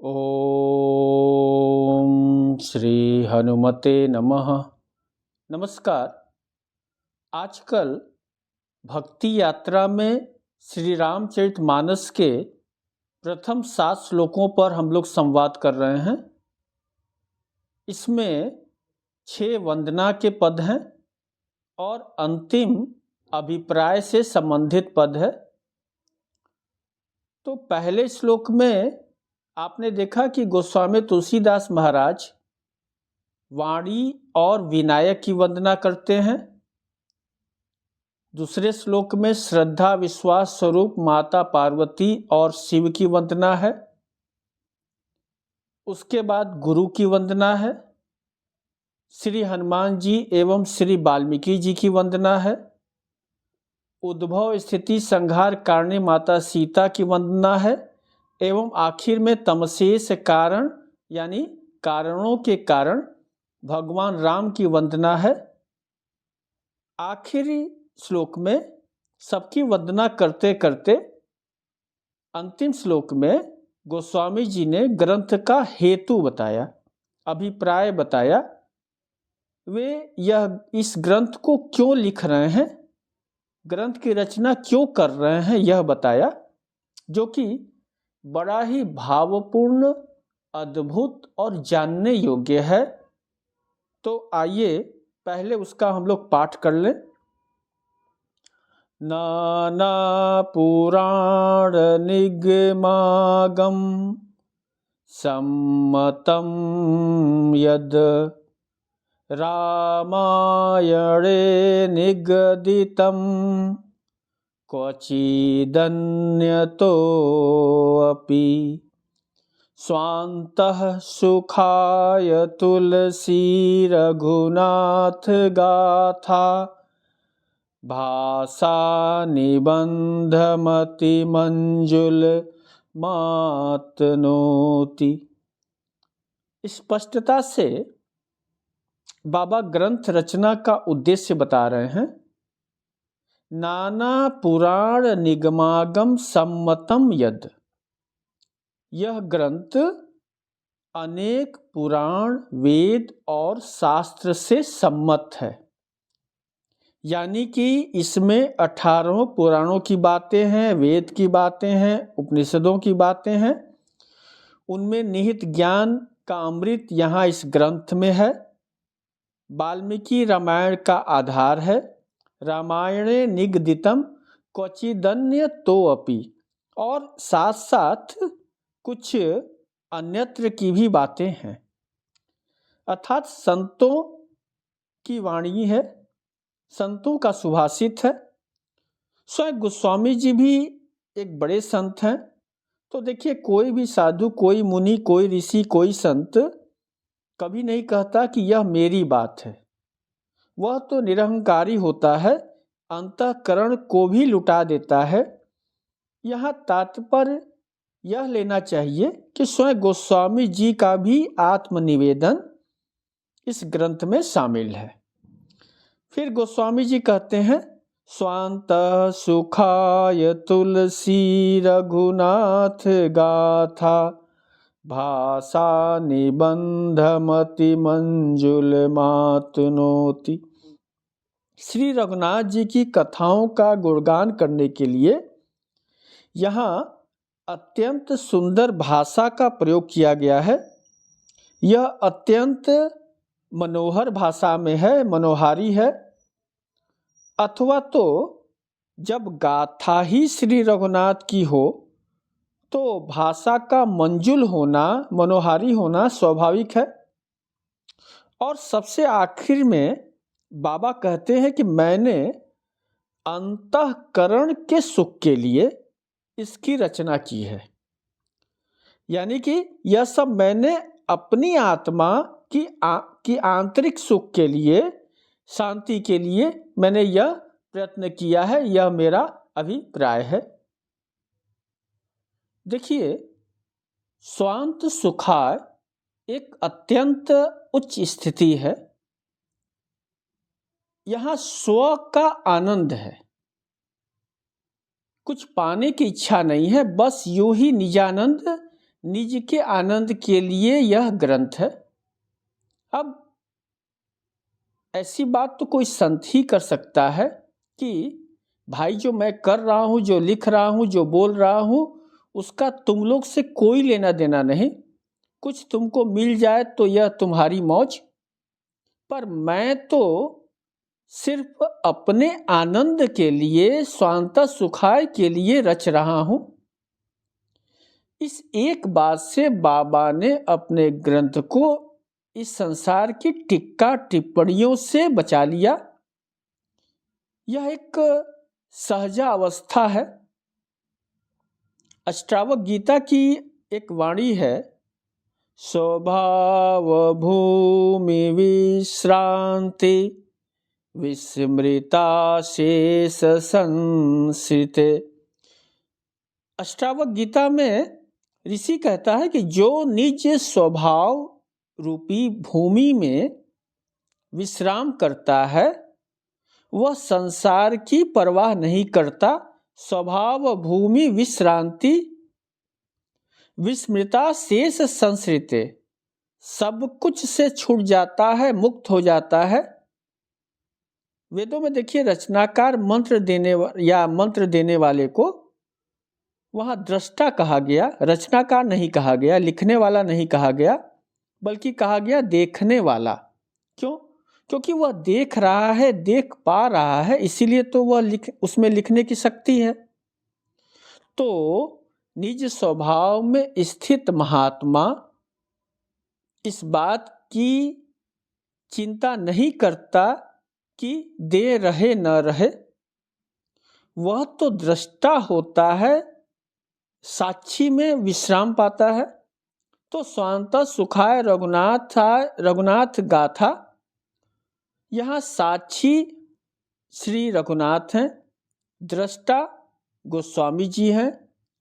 ओम श्री हनुमते नमः। नमस्कार। आजकल भक्ति यात्रा में श्री रामचरितमानस के प्रथम 7 श्लोकों पर हम लोग संवाद कर रहे हैं। इसमें 6 वंदना के पद हैं और अंतिम अभिप्राय से संबंधित पद है। तो पहले श्लोक में आपने देखा कि गोस्वामी तुलसीदास महाराज वाणी और विनायक की वंदना करते हैं। दूसरे श्लोक में श्रद्धा विश्वास स्वरूप माता पार्वती और शिव की वंदना है। उसके बाद गुरु की वंदना है। श्री हनुमान जी एवं श्री वाल्मीकि जी की वंदना है। उद्भव स्थिति संहार कारिणी माता सीता की वंदना है एवं आखिर में तमशेष कारण यानी कारणों के कारण भगवान राम की वंदना है। आखिरी श्लोक में सबकी वंदना करते करते अंतिम श्लोक में गोस्वामी जी ने ग्रंथ का हेतु बताया, अभिप्राय बताया। वे इस ग्रंथ को क्यों लिख रहे हैं, ग्रंथ की रचना क्यों कर रहे हैं, यह बताया, जो कि बड़ा ही भावपूर्ण, अद्भुत और जानने योग्य है। तो आइए पहले उसका हम लोग पाठ कर लें। नाना पुराण निगमागम सम्मतम यद रामायणे निगदितम क्वचिदन्यतोऽपि स्वान्तः सुखाय तुलसी रघुनाथ गाथा भाषा निबंधमति मंजुल मातनोति। स्पष्टता से बाबा ग्रंथ रचना का उद्देश्य बता रहे हैं। नाना पुराण निगमागम सम्मतम यद, यह ग्रंथ अनेक पुराण वेद और शास्त्र से सम्मत है। यानी कि इसमें 18 पुराणों की बातें हैं, वेद की बातें हैं, उपनिषदों की बातें हैं। उनमें निहित ज्ञान का अमृत यहाँ इस ग्रंथ में है। वाल्मीकि रामायण का आधार है। रामायणे निगदितम क्वचिदन्य तो अपि, और साथ साथ कुछ अन्यत्र की भी बातें हैं। अर्थात संतों की वाणी है, संतों का सुभाषित है। स्वयं गोस्वामी जी भी एक बड़े संत हैं। तो देखिए, कोई भी साधु, कोई मुनि, कोई ऋषि, कोई संत कभी नहीं कहता कि यह मेरी बात है। वह तो निरहंकारी होता है, अंतःकरण को भी लुटा देता है। यहाँ तात्पर्य यह लेना चाहिए कि स्वयं गोस्वामी जी का भी आत्मनिवेदन इस ग्रंथ में शामिल है। फिर गोस्वामी जी कहते हैं, स्वांत सुखाय तुलसी रघुनाथ गाथा भाषा निबंधमति मंजुल मातनोति। श्री रघुनाथ जी की कथाओं का गुणगान करने के लिए यहाँ अत्यंत सुंदर भाषा का प्रयोग किया गया है। यह अत्यंत मनोहर भाषा में है, मनोहारी है। अथवा तो जब गाथा ही श्री रघुनाथ की हो तो भाषा का मंजुल होना, मनोहारी होना स्वाभाविक है। और सबसे आखिर में बाबा कहते हैं कि मैंने अंतःकरण के सुख के लिए इसकी रचना की है। यानी कि यह सब मैंने अपनी आत्मा की आंतरिक सुख के लिए, शांति के लिए मैंने यह प्रयत्न किया है। यह मेरा अभिप्राय है। देखिए, स्वांत सुखाय एक अत्यंत उच्च स्थिति है। यहाँ स्व का आनंद है, कुछ पाने की इच्छा नहीं है, बस यूं ही निजानंद निज के आनंद के लिए यह ग्रंथ है। अब ऐसी बात तो कोई संत ही कर सकता है कि भाई जो मैं कर रहा हूँ, जो लिख रहा हूँ, जो बोल रहा हूँ, उसका तुम लोग से कोई लेना देना नहीं, कुछ तुमको मिल जाए तो यह तुम्हारी मौज, पर मैं तो सिर्फ अपने आनंद के लिए, स्वांतः सुखाय के लिए रच रहा हूँ। इस एक बात से बाबा ने अपने ग्रंथ को इस संसार की टिक्का टिप्पणियों से बचा लिया। यह एक सहजा अवस्था है। अष्टावक्र गीता की एक वाणी है, स्वभाव भूमि विश्रांति विस्मृता शेष संसिते। अष्टावक्र गीता में ऋषि कहता है कि जो निज स्वभाव रूपी भूमि में विश्राम करता है वह संसार की परवाह नहीं करता। स्वभाव भूमि विश्रांति विस्मृता शेष संसृते, सब कुछ से छूट जाता है, मुक्त हो जाता है। वेदों में देखिए, रचनाकार मंत्र देने वाले को वहां दृष्टा कहा गया, रचनाकार नहीं कहा गया, लिखने वाला नहीं कहा गया, बल्कि कहा गया देखने वाला। क्यों? क्योंकि वह देख रहा है, देख पा रहा है, इसीलिए तो वह उसमें लिखने की शक्ति है। तो निज स्वभाव में स्थित महात्मा इस बात की चिंता नहीं करता कि दे रहे न रहे, वह तो दृष्टा होता है, साक्षी में विश्राम पाता है। तो स्वांतः सुखाय रघुनाथ गाथा, यहाँ साक्षी श्री रघुनाथ हैं, दृष्टा गोस्वामी जी हैं,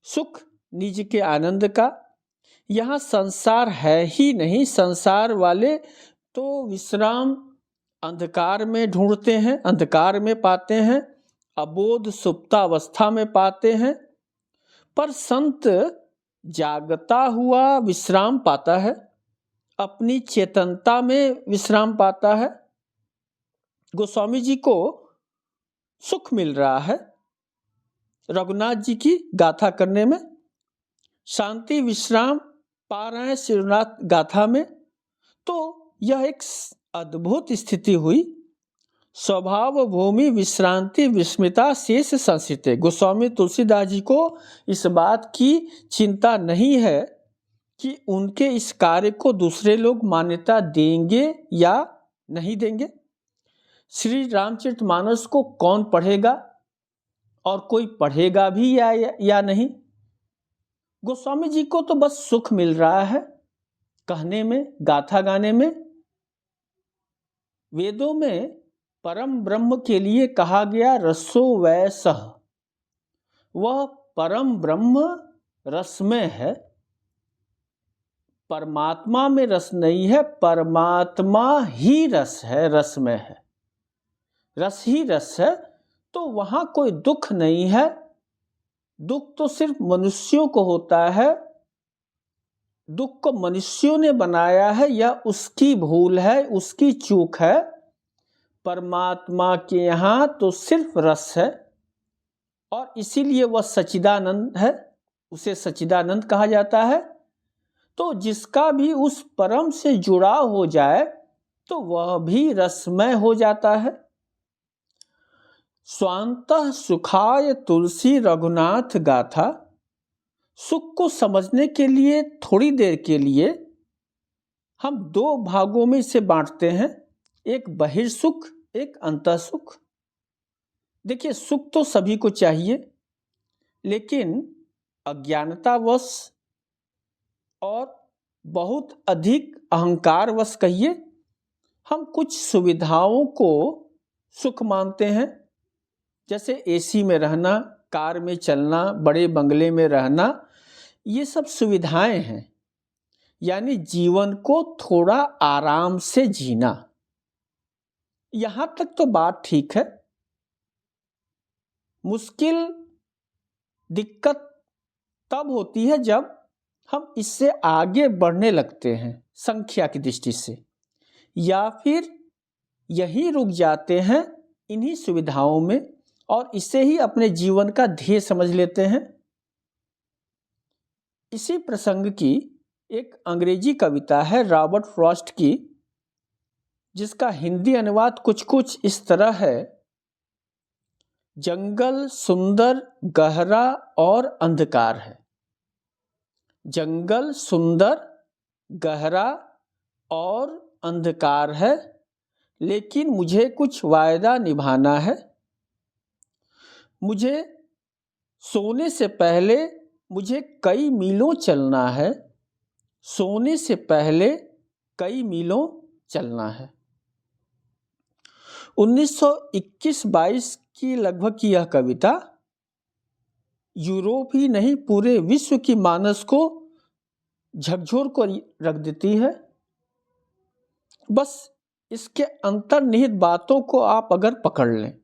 सुख निज के आनंद का। यहाँ संसार है ही नहीं, संसार वाले तो विश्राम अंधकार में ढूंढते हैं, अंधकार में पाते हैं, अबोध सुप्तावस्था में पाते हैं, पर संत जागता हुआ विश्राम पाता है, अपनी चेतनता में विश्राम पाता है। गोस्वामी जी को सुख मिल रहा है रघुनाथ जी की गाथा करने में, शांति विश्राम पा रहे हैं श्रीनाथ गाथा में। तो यह एक अद्भुत स्थिति हुई। स्वभाव भूमि विश्रांति विस्मृता शेष संसिते। गोस्वामी तुलसीदास जी को इस बात की चिंता नहीं है कि उनके इस कार्य को दूसरे लोग मान्यता देंगे या नहीं देंगे। श्री रामचरितमानस को कौन पढ़ेगा और कोई पढ़ेगा भी या नहीं। गोस्वामी जी को तो बस सुख मिल रहा है कहने में, गाथा गाने में। वेदों में परम ब्रह्म के लिए कहा गया रसो वै सह, वह परम ब्रह्म रसमय है। परमात्मा में रस नहीं है, परमात्मा ही रस है, रसमय है, रस ही रस है। तो वहां कोई दुख नहीं है। दुख तो सिर्फ मनुष्यों को होता है, दुख को मनुष्यों ने बनाया है, यह उसकी भूल है, उसकी चूक है। परमात्मा के यहाँ तो सिर्फ रस है और इसीलिए वह सच्चिदानंद है, उसे सच्चिदानंद कहा जाता है। तो जिसका भी उस परम से जुड़ाव हो जाए तो वह भी रसमय हो जाता है। स्वांतः सुखाय तुलसी रघुनाथ गाथा। सुख को समझने के लिए थोड़ी देर के लिए हम दो भागों में इसे बांटते हैं, एक बहिर्सुख, एक अंतः सुख। देखिए, सुख तो सभी को चाहिए, लेकिन अज्ञानतावश और बहुत अधिक अहंकारवश कहिए, हम कुछ सुविधाओं को सुख मानते हैं। जैसे एसी में रहना, कार में चलना, बड़े बंगले में रहना, ये सब सुविधाएं हैं, यानी जीवन को थोड़ा आराम से जीना। यहां तक तो बात ठीक है। मुश्किल, दिक्कत तब होती है जब हम इससे आगे बढ़ने लगते हैं संख्या की दृष्टि से, या फिर यहीं रुक जाते हैं इन्हीं सुविधाओं में और इसे ही अपने जीवन का ध्येय समझ लेते हैं। इसी प्रसंग की एक अंग्रेजी कविता है रॉबर्ट फ्रॉस्ट की, जिसका हिंदी अनुवाद कुछ कुछ इस तरह है। जंगल सुंदर, गहरा और अंधकार है। जंगल सुंदर, गहरा और अंधकार है, लेकिन मुझे कुछ वायदा निभाना है। मुझे सोने से पहले मुझे कई मीलों चलना है। सोने से पहले कई मीलों चलना है। 1921-22 की लगभग की यह कविता यूरोप ही नहीं पूरे विश्व की मानस को झकझोर कर रख देती है। बस इसके अंतर्निहित बातों को आप अगर पकड़ लें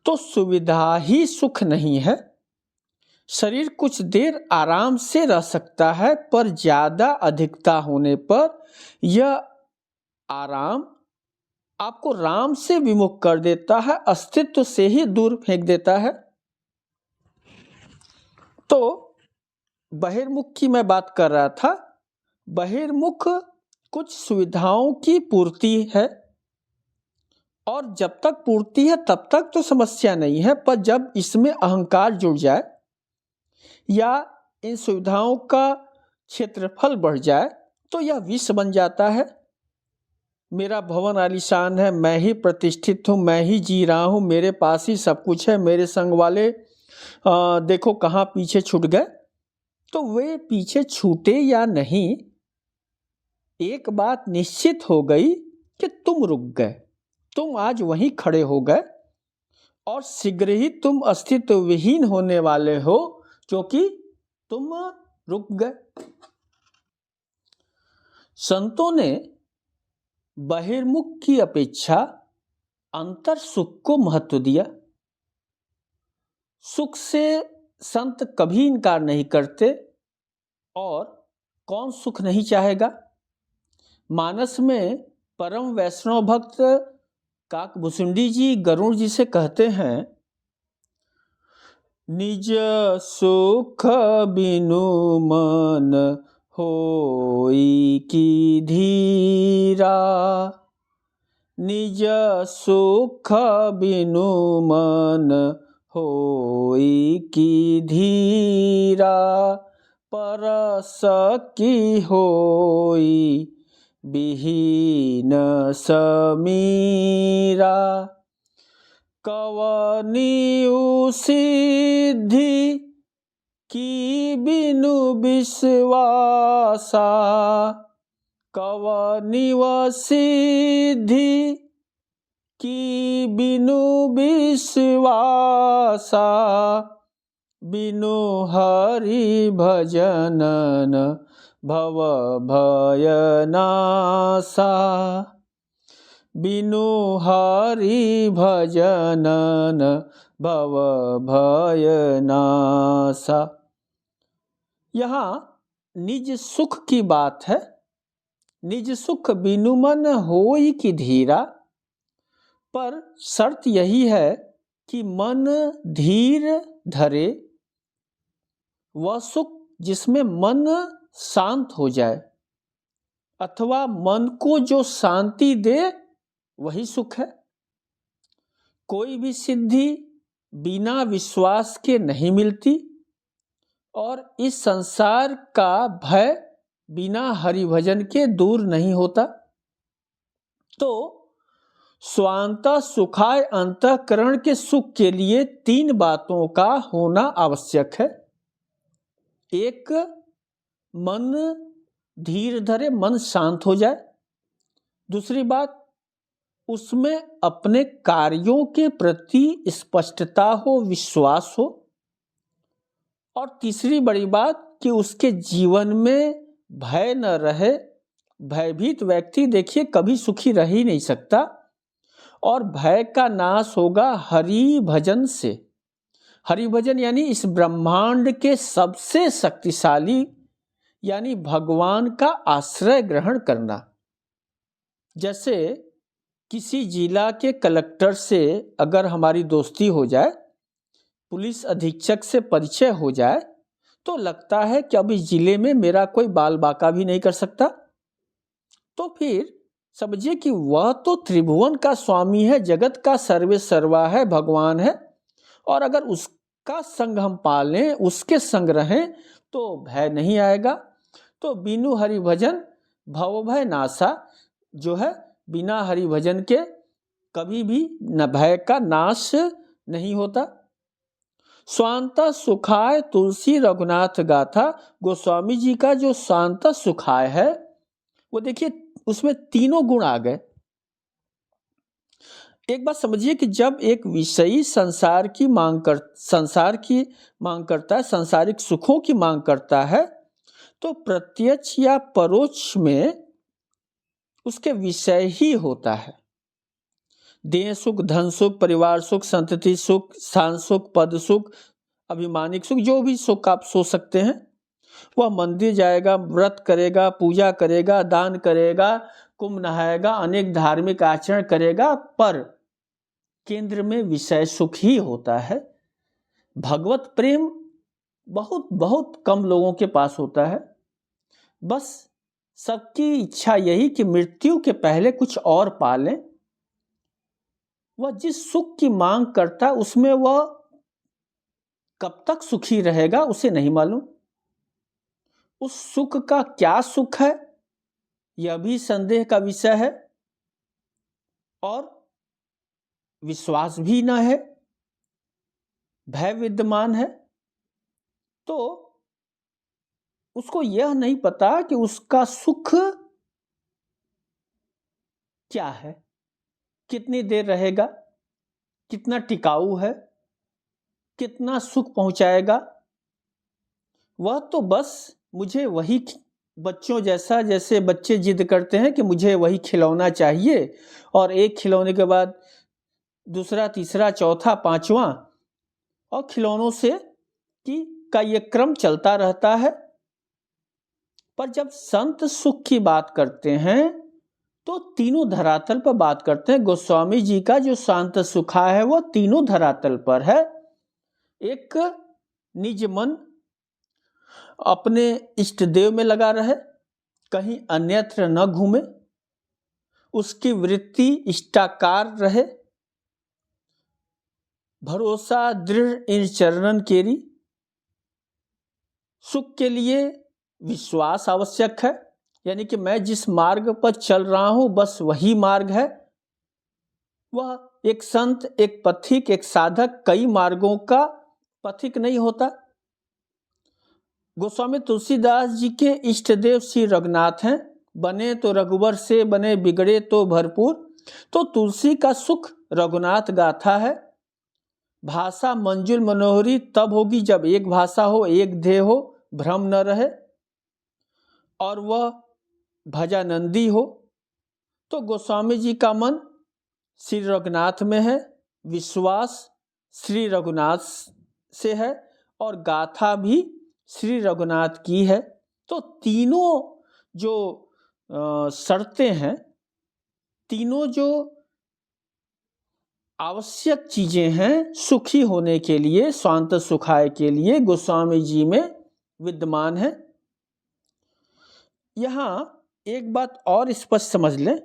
तो सुविधा ही सुख नहीं है। शरीर कुछ देर आराम से रह सकता है, पर ज्यादा अधिकता होने पर यह आराम आपको राम से विमुख कर देता है, अस्तित्व से ही दूर फेंक देता है। तो बहिर्मुख की मैं बात कर रहा था। बहिर्मुख कुछ सुविधाओं की पूर्ति है, और जब तक पूर्ति है तब तक तो समस्या नहीं है, पर जब इसमें अहंकार जुड़ जाए या इन सुविधाओं का क्षेत्रफल बढ़ जाए तो यह विष बन जाता है। मेरा भवन आलीशान है, मैं ही प्रतिष्ठित हूँ, मैं ही जी रहा हूँ, मेरे पास ही सब कुछ है, मेरे संग वाले देखो कहाँ पीछे छूट गए। तो वे पीछे छूटे या नहीं, एक बात निश्चित हो गई कि तुम रुक गए। तुम आज वहीं खड़े हो गए और शीघ्र ही तुम अस्तित्व विहीन होने वाले हो, क्योंकि तुम रुक गए। संतों ने बहिर्मुख की अपेक्षा अंतर सुख को महत्व दिया। सुख से संत कभी इनकार नहीं करते, और कौन सुख नहीं चाहेगा। मानस में परम वैष्णव भक्त काकभूषुंडी जी गरुड़ जी से कहते हैं, निज सुख बिनु मन होई की धीरा। निज सुख बिनु मन होई की धीरा। परस की होई विहीन समीरा। कवनी सिद्धि की बिनु विश्वासा। कवनी सिद्धि की बिनु विश्वासा। बिनु हरि भजनन भव भय नासा। बिनु हरि भजनन भव भय नासा। यहाँ निज सुख की बात है। निज सुख बिनु मन होई की धीरा, पर शर्त यही है कि मन धीर धरे। वह सुख जिसमें मन शांत हो जाए, अथवा मन को जो शांति दे, वही सुख है। कोई भी सिद्धि बिना विश्वास के नहीं मिलती, और इस संसार का भय बिना हरिभजन के दूर नहीं होता। तो स्वांतः सुखाय अंतःकरण के सुख के लिए 3 बातों का होना आवश्यक है। एक, मन धीर धरे, मन शांत हो जाए। दूसरी बात, उसमें अपने कार्यों के प्रति स्पष्टता हो, विश्वास हो। और तीसरी बड़ी बात कि उसके जीवन में भय न रहे। भयभीत व्यक्ति देखिए कभी सुखी रह ही नहीं सकता, और भय का नाश होगा हरि भजन से। हरि भजन यानी इस ब्रह्मांड के सबसे शक्तिशाली यानी भगवान का आश्रय ग्रहण करना। जैसे किसी जिला के कलेक्टर से अगर हमारी दोस्ती हो जाए, पुलिस अधीक्षक से परिचय हो जाए, तो लगता है कि अब इस जिले में मेरा कोई बाल बाका भी नहीं कर सकता। तो फिर समझिए कि वह तो त्रिभुवन का स्वामी है, जगत का सर्वे सर्वा है, भगवान है, और अगर उसका संग हम पालें, उसके संग रहें, तो भय नहीं आएगा। तो बिनु हरि भजन भव भय नासा, जो है बिना हरि भजन के कभी भी न भय का नाश नहीं होता। स्वांता सुखाय तुलसी रघुनाथ गाथा, गोस्वामी जी का जो स्वांता सुखाय है वो देखिए उसमें तीनों गुण आ गए। एक बात समझिए कि जब एक विषयी संसार की मांग करता है, सांसारिक सुखों की मांग करता है, तो प्रत्यक्ष या परोक्ष में उसके विषय ही होता है। देह सुख, धन सुख, परिवार सुख, संतति सुख, स्थान सुख, पद सुख, अभिमानिक सुख, जो भी सुख आप सोच सकते हैं, वह मंदिर जाएगा, व्रत करेगा, पूजा करेगा, दान करेगा, कुंभ नहाएगा, अनेक धार्मिक आचरण करेगा, पर केंद्र में विषय सुख ही होता है। भगवत प्रेम बहुत बहुत कम लोगों के पास होता है। बस सबकी इच्छा यही कि मृत्यु के पहले कुछ और पा लें। वह जिस सुख की मांग करता है उसमें वह कब तक सुखी रहेगा उसे नहीं मालूम। उस सुख का क्या सुख है यह भी संदेह का विषय है, और विश्वास भी न है, भय विद्यमान है। तो उसको यह नहीं पता कि उसका सुख क्या है, कितनी देर रहेगा, कितना टिकाऊ है, कितना सुख पहुंचाएगा। वह तो बस मुझे वही, बच्चों जैसा, जैसे बच्चे जिद करते हैं कि मुझे वही खिलौना चाहिए, और एक खिलौने के बाद दूसरा, तीसरा, चौथा, पांचवा, और खिलौनों से का ये क्रम चलता रहता है। पर जब संत सुख की बात करते हैं तो तीनों धरातल पर बात करते हैं। गोस्वामी जी का जो शांत सुखा है वह तीनों धरातल पर है। एक, निज मन अपने इष्ट देव में लगा रहे, कहीं अन्यत्र न घूमे, उसकी वृत्ति इष्टाकार रहे, भरोसा दृढ़ इन चरणन केरी। सुख के लिए विश्वास आवश्यक है, यानी कि मैं जिस मार्ग पर चल रहा हूं बस वही मार्ग है। वह एक संत, एक पथिक, एक साधक कई मार्गों का पथिक नहीं होता। गोस्वामी तुलसीदास जी के इष्ट देव श्री रघुनाथ हैं। बने तो रघुवर से, बने बिगड़े तो भरपूर। तो तुलसी का सुख रघुनाथ गाथा है। भाषा मंजुल मनोहरी तब होगी जब एक भाषा हो, एक ध्येय हो, भ्रम न रहे, और वह भजानंदी हो। तो गोस्वामी जी का मन श्री रघुनाथ में है, विश्वास श्री रघुनाथ से है, और गाथा भी श्री रघुनाथ की है। तो तीनों जो शर्तें हैं, तीनों जो आवश्यक चीजें हैं सुखी होने के लिए, स्वांत सुखाय के लिए, गोस्वामी जी में विद्यमान है। यहां एक बात और स्पष्ट समझ लें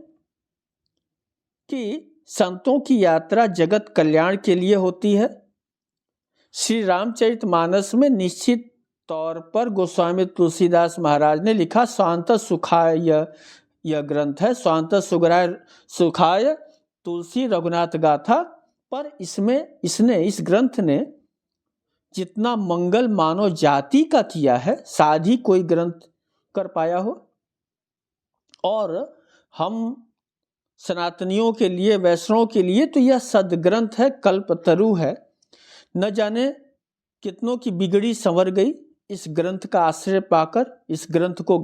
कि संतों की यात्रा जगत कल्याण के लिए होती है। श्री रामचरितमानस में निश्चित तौर पर गोस्वामी तुलसीदास महाराज ने लिखा स्वांत सुखाय, यह ग्रंथ है, स्वांत सुखाय तुलसी रघुनाथ गाथा। पर इसने इस ग्रंथ ने जितना मंगल मानव जाति का किया है शायद ही कोई ग्रंथ कर पाया हो। और हम सनातनियों के लिए, वैष्णवों के लिए तो यह सदग्रंथ है, कल्पतरु है। न जाने कितनों की बिगड़ी संवर गई इस ग्रंथ का आश्रय पाकर, इस ग्रंथ को